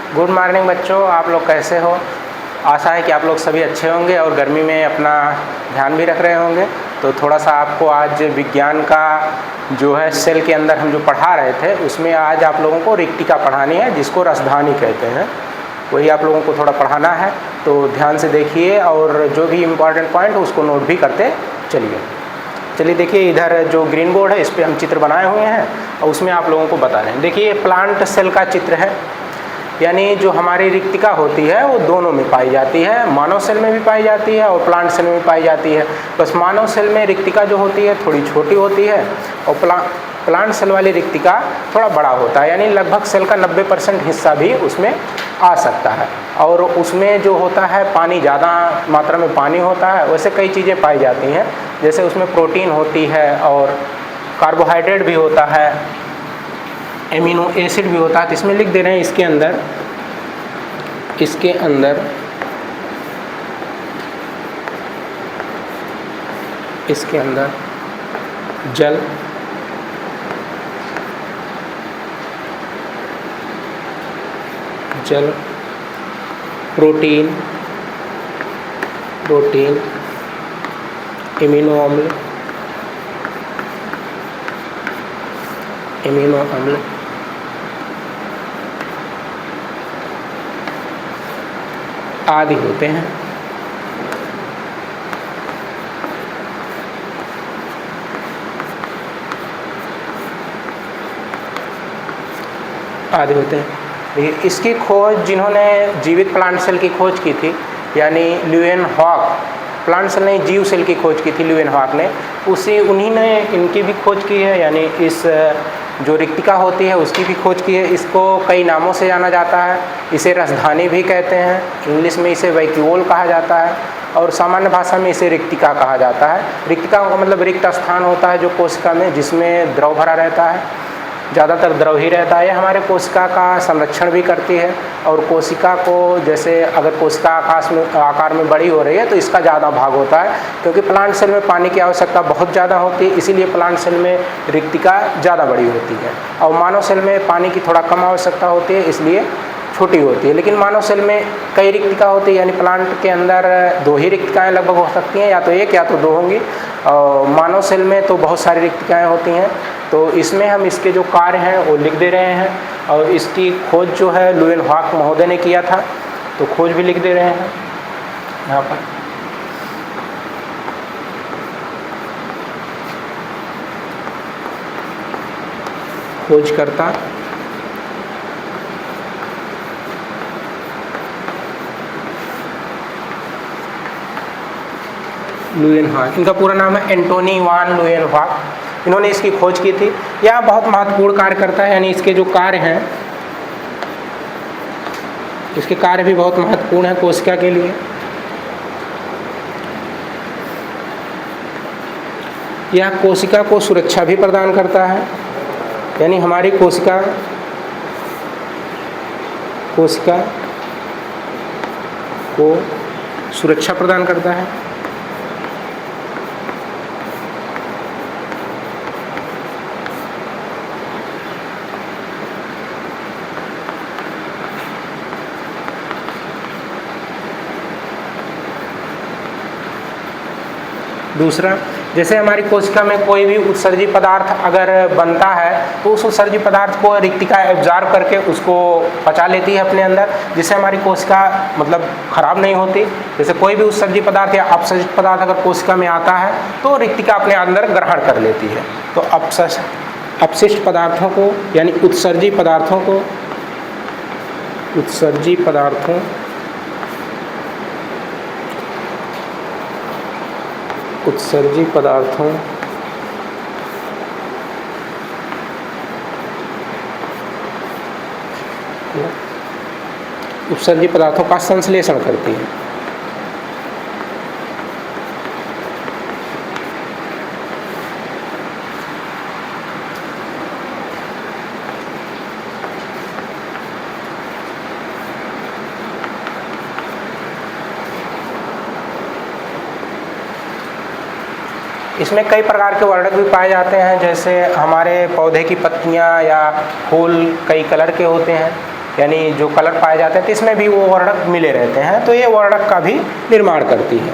Good morning बच्चों, आप लोग कैसे हो। आशा है कि आप लोग सभी अच्छे होंगे और गर्मी में अपना ध्यान भी रख रहे होंगे। तो थोड़ा सा आपको आज विज्ञान का जो है सेल के अंदर हम जो पढ़ा रहे थे उसमें आज आप लोगों को रिक्तिका पढ़ानी है, जिसको रसधानी कहते हैं। वही आप लोगों को थोड़ा पढ़ाना है, तो ध्यान से देखिए और जो भी इम्पॉर्टेंट पॉइंट है उसको नोट भी करते चलिए। देखिए, इधर जो ग्रीन बोर्ड है इस पर हम चित्र बनाए हुए हैं और उसमें आप लोगों को बता रहे हैं। देखिए, प्लांट सेल का चित्र है, यानी जो हमारी रिक्तिका होती है वो दोनों में पाई जाती है, मानव सेल में भी पाई जाती है और प्लांट सेल में भी पाई जाती है। बस मानव सेल में रिक्तिका जो होती है थोड़ी छोटी होती है और प्लांट सेल वाली रिक्तिका थोड़ा बड़ा होता है, यानी लगभग सेल का 90% हिस्सा भी उसमें आ सकता है। और उसमें जो होता है पानी, ज़्यादा मात्रा में पानी होता है। वैसे कई चीज़ें पाई जाती हैं, जैसे उसमें प्रोटीन होती है और कार्बोहाइड्रेट भी होता है, एमिनो एसिड भी होता है। तो इसमें लिख दे रहे हैं इसके अंदर जल, प्रोटीन, एमिनो अम्ल, आदि होते हैं। देखिए, इसकी खोज जिन्होंने जीवित प्लांट सेल की खोज की थी, यानी ल्यूएनहॉक, प्लांट सेल नहीं जीव सेल की खोज की थी ल्यूएनहॉक ने, उन्हीं ने इनकी भी खोज की है, यानी इस जो रिक्तिका होती है उसकी भी खोज की है। इसको कई नामों से जाना जाता है। इसे रसधानी भी कहते हैं, इंग्लिश में इसे वैक्यूओल कहा जाता है और सामान्य भाषा में इसे रिक्तिका कहा जाता है। रिक्तिका का मतलब रिक्त स्थान होता है जो कोशिका में, जिसमें द्रव भरा रहता है, ज़्यादातर द्रव ही रहता है। यह हमारे कोशिका का संरक्षण भी करती है और कोशिका को, जैसे अगर कोशिका आकार में बड़ी हो रही है तो इसका ज़्यादा भाग होता है, क्योंकि प्लांट सेल में पानी की आवश्यकता बहुत ज़्यादा होती है, इसीलिए प्लांट सेल में रिक्तिका ज़्यादा बड़ी होती है। और मानव सेल में पानी की थोड़ा कम आवश्यकता होती है, इसलिए छोटी होती है। लेकिन मानव सेल में कई रिक्तिका होती है, यानी प्लांट के अंदर 2 ही रिक्तिकाएँ लगभग हो सकती हैं, या तो 1 या तो 2 होंगी। और मानव सेल में तो बहुत सारी रिक्तिकाएँ होती हैं। तो इसमें हम इसके जो कार्य हैं वो लिख दे रहे हैं और इसकी खोज जो है ल्यूएनहॉक महोदय ने किया था, तो खोज भी लिख दे रहे हैं यहाँ पर। खोजकर्ता ल्यूएनहॉक, इनका पूरा नाम है एंटोनी वान ल्यूएनहॉक। इन्होंने इसकी खोज की थी। यह बहुत महत्वपूर्ण कार्य करता है, यानी इसके जो कार्य हैं, इसके कार्य भी बहुत महत्वपूर्ण है कोशिका के लिए। यह कोशिका को सुरक्षा भी प्रदान करता है, यानी हमारी कोशिका को सुरक्षा प्रदान करता है। दूसरा, जैसे हमारी कोशिका में कोई भी उत्सर्जी पदार्थ अगर बनता है तो उस उत्सर्जी पदार्थ को रिक्तिका एब्जॉर्ब करके उसको पचा लेती है अपने अंदर, जिससे हमारी कोशिका मतलब खराब नहीं होती। जैसे कोई भी उत्सर्जी पदार्थ या अपसर्जित पदार्थ अगर कोशिका में आता है तो रिक्तिका अपने अंदर ग्रहण कर लेती है। तो अपशिष्ट पदार्थों को, यानी उत्सर्जी पदार्थों का संश्लेषण करती है। इसमें कई प्रकार के वर्णक भी पाए जाते हैं, जैसे हमारे पौधे की पत्तियां या फूल कई कलर के होते हैं, यानी जो कलर पाए जाते हैं तो इसमें भी वो वर्णक मिले रहते हैं, तो ये वर्णक का भी निर्माण करती है।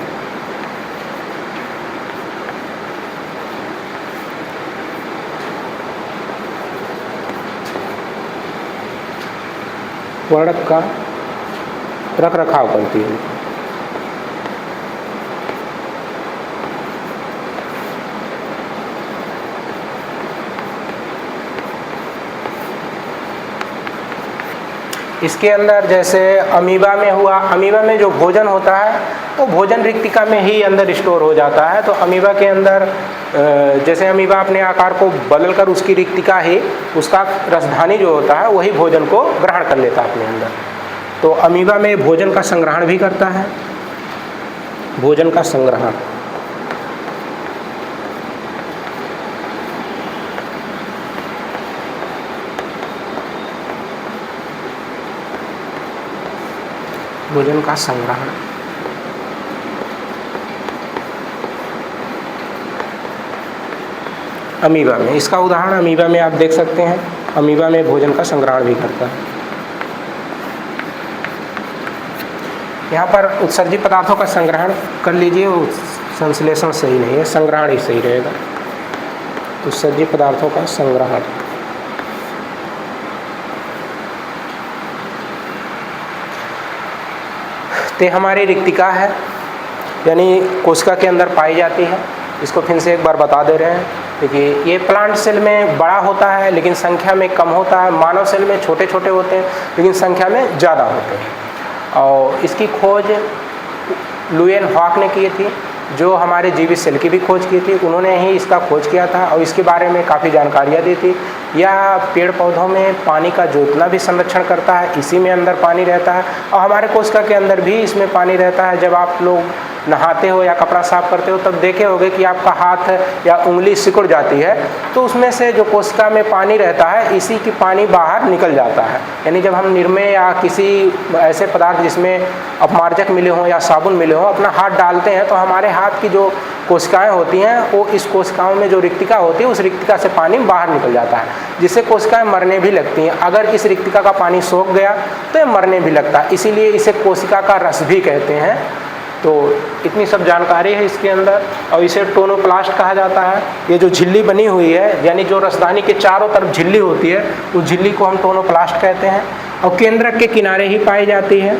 वर्णक का रख रखाव करती है। इसके अंदर जैसे अमीबा में हुआ, अमीबा में जो भोजन होता है वो भोजन रिक्तिका में ही अंदर स्टोर हो जाता है। तो अमीबा के अंदर जैसे अमीबा अपने आकार को बदलकर उसकी रिक्तिका ही उसका रसधानी जो होता है वही भोजन को ग्रहण कर लेता है अपने अंदर। तो अमीबा में भोजन का संग्रहण भी करता है, भोजन का संग्रहण। भोजन का संग्रहण अमीबा में, इसका उदाहरण अमीबा में आप देख सकते हैं। अमीबा में भोजन का संग्रहण भी करता है। यहाँ पर उत्सर्जित पदार्थों का संग्रहण कर लीजिए, वो संश्लेषण सही नहीं है, संग्रहण ही सही रहेगा। उत्सर्जित पदार्थों का संग्रहण। तो हमारी रिक्तिका है, यानी कोशिका के अंदर पाई जाती है। इसको फिर से एक बार बता दे रहे हैं। देखिए, ये प्लांट सेल में बड़ा होता है लेकिन संख्या में कम होता है। मानव सेल में छोटे छोटे होते हैं लेकिन संख्या में ज़्यादा होते हैं। और इसकी खोज लुयेन हॉक ने की थी, जो हमारे जीवित सेल की भी खोज की थी। उन्होंने ही इसका खोज किया था और इसके बारे में काफ़ी जानकारियाँ दी थी। यह पेड़ पौधों में पानी का जोतना भी संरक्षण करता है, इसी में अंदर पानी रहता है। और हमारे कोशिका के अंदर भी इसमें पानी रहता है। जब आप लोग नहाते हो या कपड़ा साफ करते हो तब देखे होगे कि आपका हाथ या उंगली सिकुड़ जाती है, तो उसमें से जो कोशिका में पानी रहता है इसी की पानी बाहर निकल जाता है। यानी जब हम निरमे या किसी ऐसे पदार्थ जिसमें अपमार्जक मिले हों या साबुन मिले हों अपना हाथ डालते हैं तो हमारे हाथ की जो कोशिकाएं होती हैं वो इस कोशिकाओं में जो रिक्तिका होती है उस रिक्तिका से पानी बाहर निकल जाता है, जिससे कोशिकाएं मरने भी लगती हैं। अगर इस रिक्तिका का पानी सोख गया तो ये मरने भी लगता है, इसीलिए इसे कोशिका का रस भी कहते हैं। तो इतनी सब जानकारी है इसके अंदर। और इसे टोनोप्लास्ट कहा जाता है। ये जो झिल्ली बनी हुई है, यानी जो रसदानी के चारों तरफ झिल्ली होती है उस झिल्ली को हम टोनोप्लास्ट कहते हैं। और केंद्रक के किनारे ही पाई जाती है।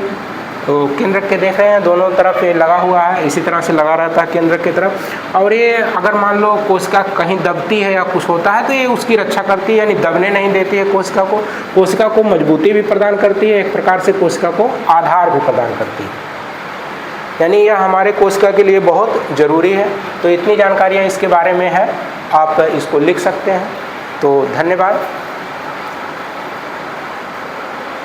तो केंद्रक के देख रहे हैं दोनों तरफ ये लगा हुआ है, इसी तरह से लगा रहता है केंद्रक की तरफ। और ये अगर मान लो कोशिका कहीं दबती है या कुछ होता है तो ये उसकी रक्षा करती है, यानी दबने नहीं देती है कोशिका को। कोशिका को मजबूती भी प्रदान करती है, एक प्रकार से कोशिका को आधार भी प्रदान करती है। यानी यह हमारे कोशिका के लिए बहुत ज़रूरी है। तो इतनी जानकारियाँ इसके बारे में है, आप इसको लिख सकते हैं। तो धन्यवाद।